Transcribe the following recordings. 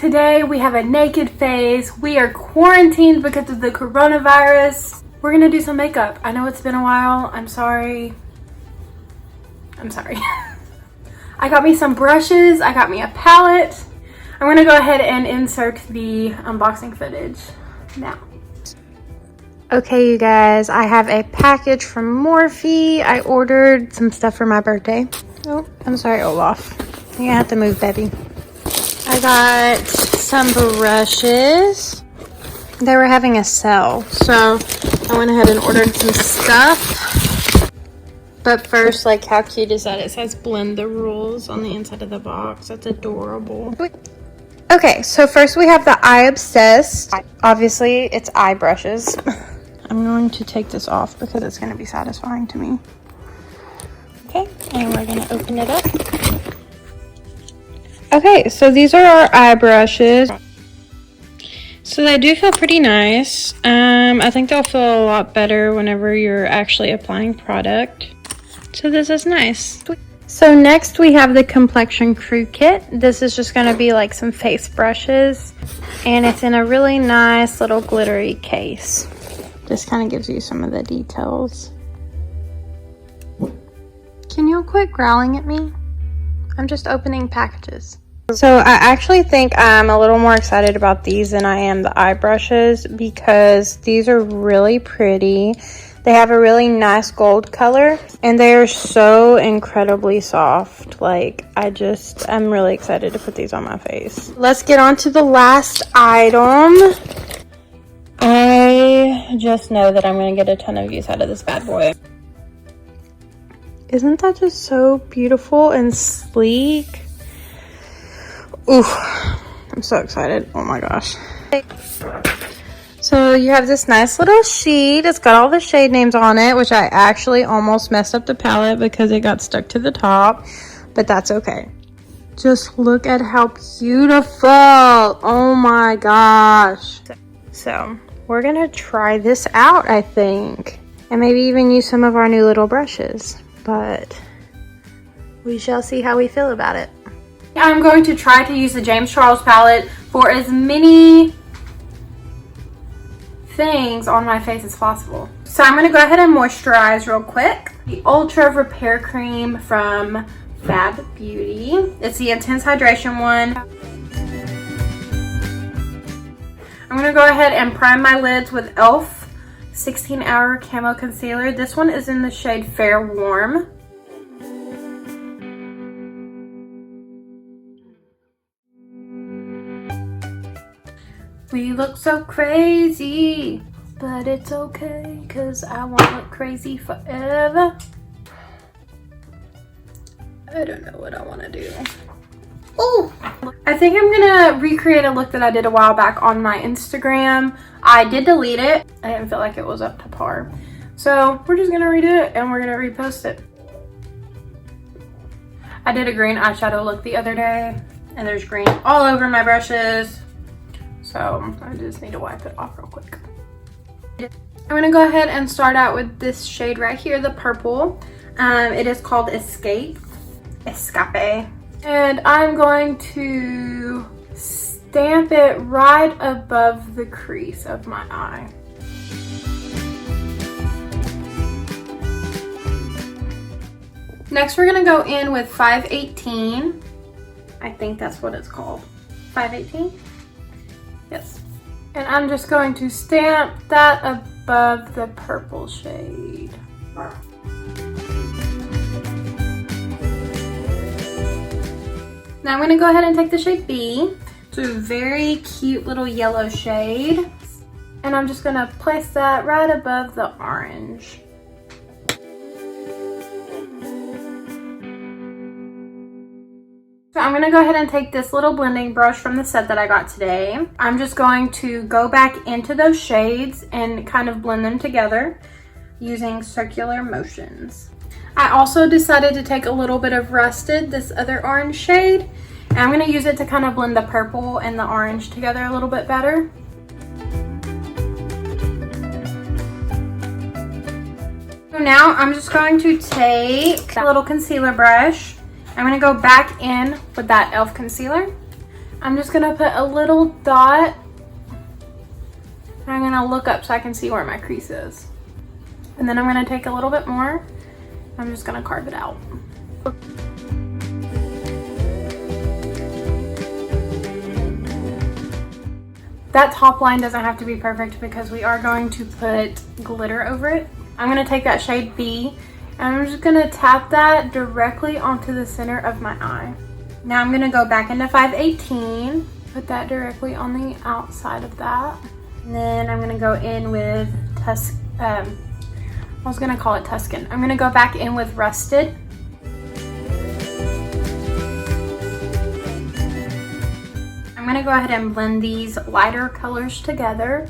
Today we have a naked face. We are quarantined because of the coronavirus. We're gonna do some makeup. I know it's been a while. I'm sorry. I got me some brushes. I got me a palette. I'm gonna go ahead and insert the unboxing footage now. Okay, you guys, I have a package from Morphe. I ordered some stuff for my birthday. Oh, I'm sorry, Olaf. You're gonna have to move, baby. I got some brushes. They were having a sale, so I went ahead and ordered some stuff. But first, like, how cute is that? It says blend the rules on the inside of the box. That's adorable. Okay, so first we have the Eye Obsessed. Obviously, it's eye brushes. I'm going to take this off because it's going to be satisfying to me. Okay, and we're going to open it up. Okay, so these are our eye brushes. So they do feel pretty nice. I think they'll feel a lot better whenever you're actually applying product. So this is nice. So next we have the Complexion Crew Kit. This is just going to be like some face brushes. And it's in a really nice little glittery case. This kind of gives you some of the details. Can you quit growling at me? I'm just opening packages. So I actually think I'm a little more excited about these than I am the eye brushes because these are really pretty. They have a really nice gold color and they are so incredibly soft. Like, I'm really excited to put these on my face. Let's get on to the last item. I just know that I'm going to get a ton of use out of this bad boy. Isn't that just so beautiful and sleek? Ooh, I'm so excited. Oh my gosh. So you have this nice little sheet. It's got all the shade names on it, which I actually almost messed up the palette because it got stuck to the top, but that's okay. Just look at how beautiful. Oh my gosh. So we're gonna try this out, I think, and maybe even use some of our new little brushes, but we shall see how we feel about it. I'm going to try to use the James Charles palette for as many things on my face as possible. So I'm going to go ahead and moisturize real quick. The Ultra Repair Cream from Fab Beauty. It's the Intense Hydration one. I'm going to go ahead and prime my lids with e.l.f. 16-Hour Camo Concealer. This one is in the shade Fair Warm. We look so crazy, but it's okay, because I won't look crazy forever. I don't know what I want to do. Oh, I think I'm gonna recreate a look that I did a while back on my Instagram. I did delete it. I didn't feel like it was up to par. So we're just gonna redo it and we're gonna repost it. I did a green eyeshadow look the other day and there's green all over my brushes. So I just need to wipe it off real quick. I'm gonna go ahead and start out with this shade right here, the purple. It is called Escape. And I'm going to stamp it right above the crease of my eye. Next, we're gonna go in with 518. I think that's what it's called. 518? Yes. And I'm just going to stamp that above the purple shade. Now I'm going to go ahead and take the shade B. It's a very cute little yellow shade. And I'm just going to place that right above the orange. So I'm going to go ahead and take this little blending brush from the set that I got today. I'm just going to go back into those shades and kind of blend them together using circular motions. I also decided to take a little bit of Rusted, this other orange shade, and I'm going to use it to kind of blend the purple and the orange together a little bit better. So now I'm just going to take a little concealer brush. I'm going to go back in with that e.l.f. concealer. I'm just gonna put a little dot. I'm gonna look up so I can see where my crease is. And then I'm gonna take a little bit more. I'm just gonna carve it out. That top line doesn't have to be perfect because we are going to put glitter over it. I'm gonna take that shade B and I'm just gonna tap that directly onto the center of my eye. Now I'm gonna go back into 518, put that directly on the outside of that. And then I'm gonna go in with I was gonna call it Tuscan. I'm gonna go back in with Rusted. I'm gonna go ahead and blend these lighter colors together.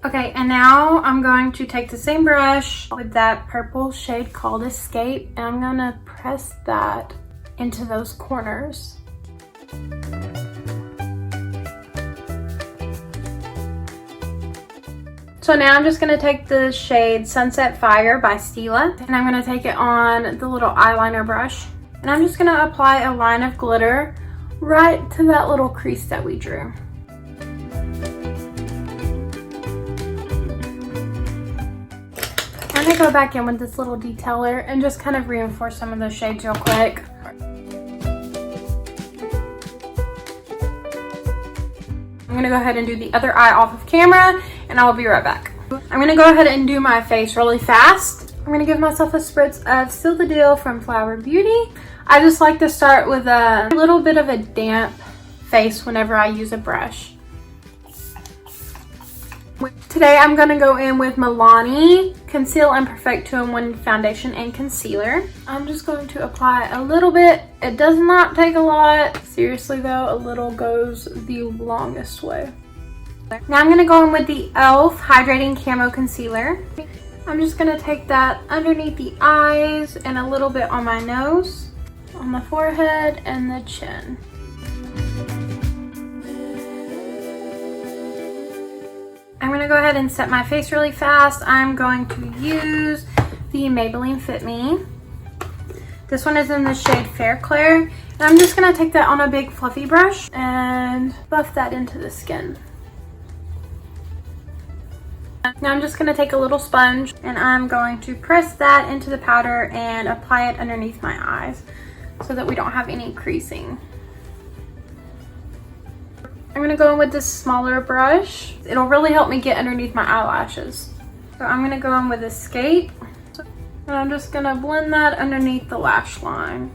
Okay, and now I'm going to take the same brush with that purple shade called Escape, and I'm gonna press that into those corners. So now I'm just gonna take the shade Sunset Fire by Stila, and I'm gonna take it on the little eyeliner brush, and I'm just gonna apply a line of glitter right to that little crease that we drew. I'm gonna go back in with this little detailer and just kind of reinforce some of those shades real quick. I'm gonna go ahead and do the other eye off of camera, and I'll be right back. I'm gonna go ahead and do my face really fast. I'm gonna give myself a spritz of Seal the Deal from Flower Beauty. I just like to start with a little bit of a damp face whenever I use a brush. Today I'm gonna go in with Milani Conceal and Perfect 2-in-1 Foundation and Concealer. I'm just going to apply a little bit. It does not take a lot. Seriously though, a little goes the longest way. Now I'm gonna go in with the e.l.f. Hydrating Camo Concealer. I'm just gonna take that underneath the eyes and a little bit on my nose, on the forehead and the chin. I'm gonna go ahead and set my face really fast. I'm going to use the Maybelline Fit Me. This one is in the shade Fair Claire. And I'm just gonna take that on a big fluffy brush and buff that into the skin. Now I'm just gonna take a little sponge and I'm going to press that into the powder and apply it underneath my eyes so that we don't have any creasing. I'm gonna go in with this smaller brush. It'll really help me get underneath my eyelashes. So I'm gonna go in with Escape. And I'm just gonna blend that underneath the lash line.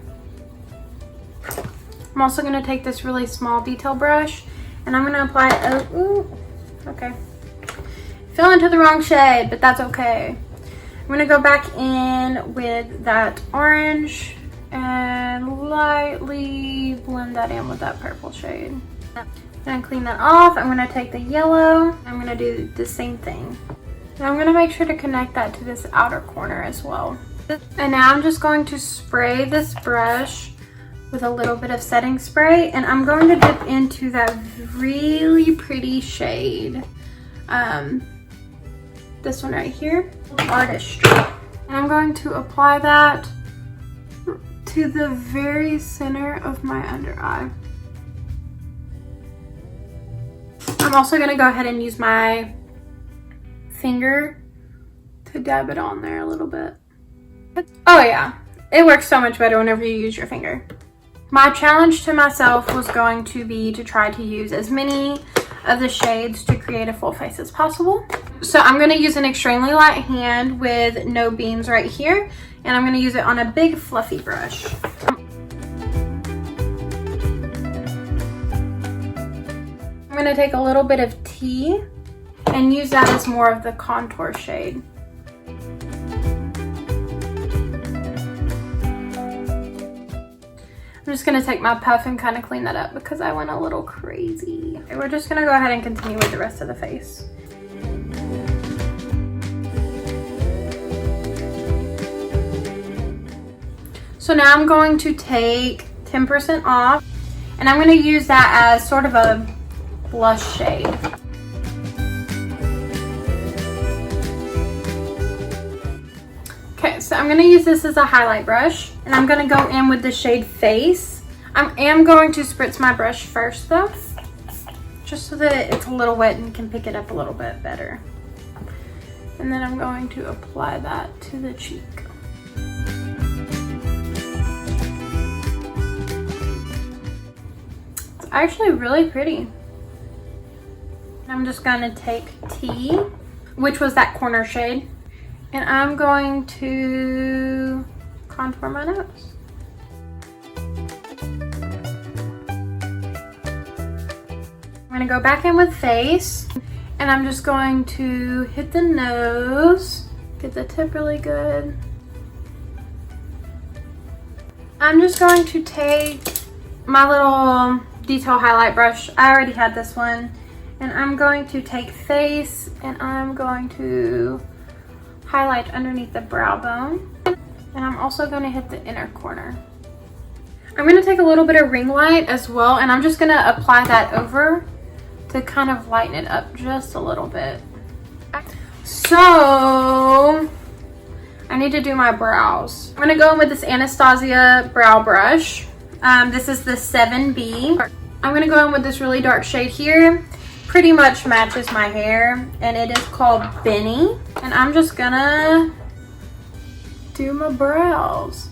I'm also gonna take this really small detail brush and I'm gonna apply it, okay. Fell into the wrong shade, but that's okay. I'm gonna go back in with that orange and lightly blend that in with that purple shade. I'm gonna clean that off. I'm gonna take the yellow. I'm gonna do the same thing. And I'm gonna make sure to connect that to this outer corner as well. And now I'm just going to spray this brush with a little bit of setting spray, and I'm going to dip into that really pretty shade. This one right here, Artistry. And I'm going to apply that to the very center of my under eye. I'm also gonna go ahead and use my finger to dab it on there a little bit. Oh yeah, it works so much better whenever you use your finger. My challenge to myself was going to be to try to use as many of the shades to create a full face as possible. So I'm gonna use an extremely light hand with no beams right here, and I'm gonna use it on a big fluffy brush. I'm gonna take a little bit of tea and use that as more of the contour shade. I'm just gonna take my puff and kind of clean that up because I went a little crazy. Okay, we're just gonna go ahead and continue with the rest of the face. So now I'm going to take 10% off, and I'm gonna use that as sort of a blush shade. Okay, so So I'm going to use this as a highlight brush, and I'm going to go in with the shade Face. I am going to spritz my brush first though, just so that it's a little wet and can pick it up a little bit better. And then I'm going to apply that to the cheek. It's actually really pretty. I'm just going to take T, which was that corner shade, and I'm going to contour my nose. I'm going to go back in with Face, and I'm just going to hit the nose, get the tip really good. I'm just going to take my little detail highlight brush. I already had this one, and I'm going to take Face, and I'm going to highlight underneath the brow bone, and I'm also going to hit the inner corner. I'm going to take a little bit of ring light as well, and I'm just going to apply that over to kind of lighten it up just a little bit. So I need to do my brows. I'm going to go in with this Anastasia brow brush. This is the 7B. I'm going to go in with this really dark shade here. Pretty much matches my hair, and it is called Benny, and I'm just gonna do my brows.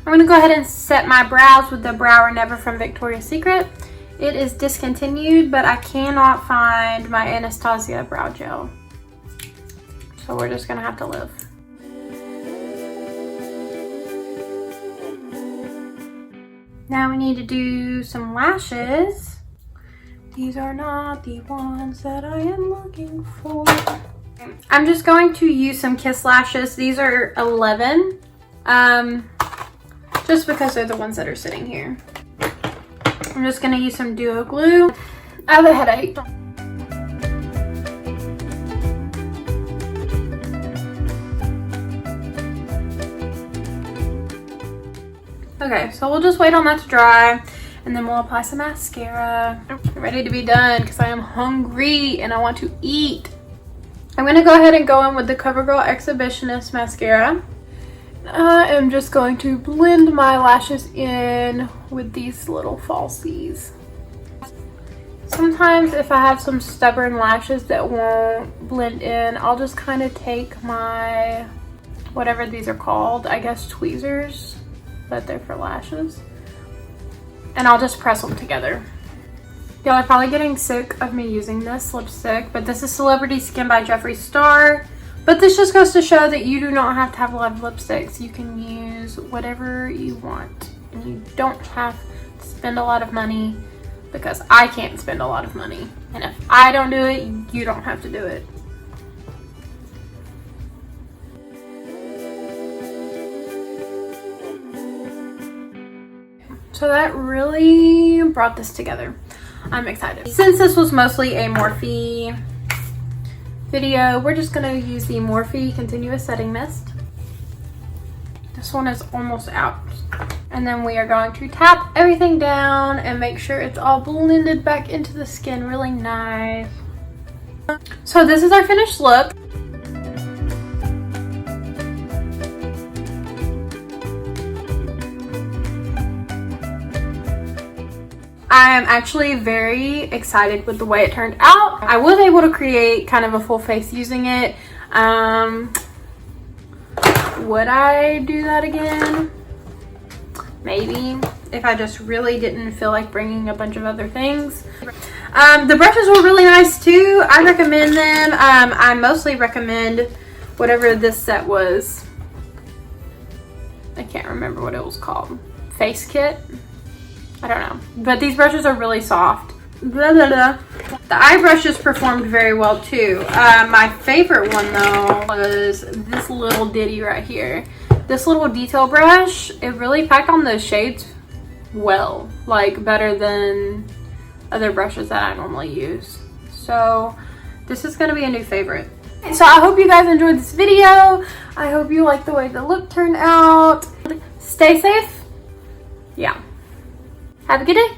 I'm gonna go ahead and set my brows with the Brow or Never from Victoria's Secret. It is discontinued, but I cannot find my Anastasia brow gel, so we're just gonna have to live. Now we need to do some lashes. These are not the ones that I am looking for. I'm just going to use some Kiss lashes. These are 11, just because they're the ones that are sitting here. I'm just gonna use some Duo Glue. I have a headache. Okay, so we'll just wait on that to dry, and then we'll apply some mascara. I'm ready to be done because I am hungry and I want to eat. I'm going to go ahead and go in with the CoverGirl Exhibitionist mascara. I am just going to blend my lashes in with these little falsies. Sometimes if I have some stubborn lashes that won't blend in, I'll just kind of take my, whatever these are called, I guess tweezers, but they're for lashes, and I'll just press them together. Y'all are probably getting sick of me using this lipstick, but this is Celebrity Skin by Jeffree Star. But this just goes to show that you do not have to have a lot of lipsticks. You can use whatever you want, and you don't have to spend a lot of money, because I can't spend a lot of money, and if I don't do it, you don't have to do it. So that really brought this together. I'm excited. Since this was mostly a Morphe video, we're just gonna use the Morphe Continuous Setting Mist. This one is almost out. And then we are going to tap everything down and make sure it's all blended back into the skin really nice. So this is our finished look. I am actually very excited with the way it turned out. I was able to create kind of a full face using it. Would I do that again? Maybe, if I just really didn't feel like bringing a bunch of other things. The brushes were really nice too. I recommend them. I mostly recommend whatever this set was. I can't remember what it was called. Face Kit? I don't know, but these brushes are really soft. Blah, blah, blah. The eye brushes performed very well too. My favorite one though was this little ditty right here. This little detail brush, it really packed on the shades well, like better than other brushes that I normally use. So this is gonna be a new favorite. So I hope you guys enjoyed this video. I hope you like the way the look turned out. Stay safe. Yeah. Have a good day.